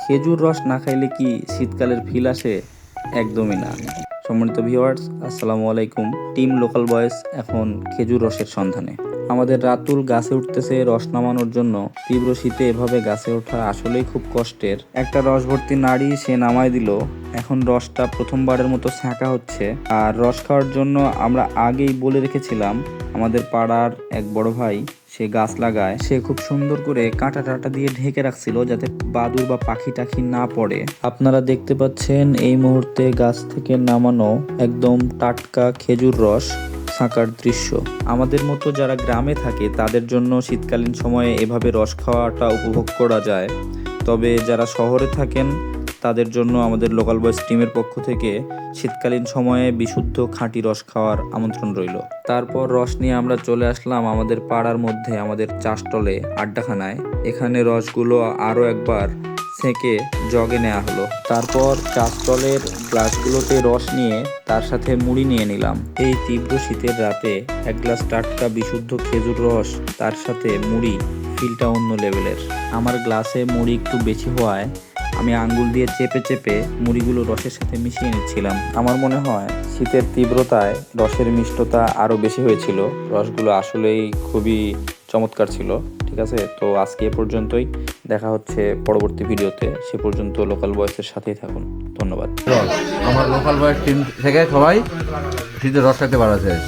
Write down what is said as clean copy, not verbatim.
খেজুর রস না খাইলে কি শীতকালের ফিল আসে? একদমই না। সম্মানিত ভিউয়ার্স, আসসালামু আলাইকুম। টিম লোকাল বয়েস এখন খেজুর রসের সন্ধানে। আমাদের রাতুল গাছে উঠতেছে রস নামানোর জন্য। তীব্র শীতে এভাবে গাছে ওঠা আসলেই খুব কষ্টের। একটা রস ভর্তি নাড়ি সে নামায় দিল। এখন রসটা প্রথমবারের মতো ছাঁকা হচ্ছে। আর রস খাওয়ার জন্য আমরা আগেই বলে রেখেছিলাম, আমাদের পাড়ার এক বড় ভাই সে গাছ লাগায়, সে খুব সুন্দর করে কাঁটা টাটা দিয়ে ঢেকে রাখছিল যাতে বাদুড় বা পাখি টাখি না পড়ে। আপনারা দেখতে পাচ্ছেন এই মুহূর্তে গাছ থেকে নামানো একদম টাটকা খেজুর রস ছাঁকার দৃশ্য। আমাদের মতো যারা গ্রামে থাকে তাদের জন্য শীতকালীন সময়ে এভাবে রস খাওয়াটা উপভোগ করা যায়। তবে যারা শহরে থাকেন তাদের জন্য আমাদের লোকাল বয়েস টিমের পক্ষ থেকে শীতকালীন সময়ে বিশুদ্ধ খাঁটি রস খাওয়ার আমন্ত্রণ রইল। তারপর রস নিয়ে আমরা চলে আসলাম আমাদের পাড়ার মধ্যে আমাদের চাষটলে আড্ডাখানায়। এখানে রসগুলো আরও একবার ছেঁকে জগে নেওয়া হলো। তারপর চাষটলের গ্লাসগুলোতে রস নিয়ে তার সাথে মুড়ি নিয়ে নিলাম। এই তীব্র শীতের রাতে এক গ্লাস টাটকা বিশুদ্ধ খেজুর রস তার সাথে মুড়ি, ফিলটা অন্য লেভেলের। আমার গ্লাসে মুড়ি একটু বেশি হওয়ায় আমি আঙ্গুল দিয়ে চেপে চেপে মুড়িগুলো রসের সাথে মিশিয়ে নিচ্ছিলাম। আমার মনে হয় শীতের তীব্রতায় রসের মিষ্টতা আরও বেশি হয়েছিল। রসগুলো আসলেই খুবই চমৎকার ছিল। ঠিক আছে, তো আজকে এ পর্যন্তই। দেখা হচ্ছে পরবর্তী ভিডিওতে। সে পর্যন্ত লোকাল বয়েসের সাথেই থাকুন। ধন্যবাদ। আমার লোকাল বয়েস টিম থেকে সবাই শীতের রস খাইতে পারা যায়।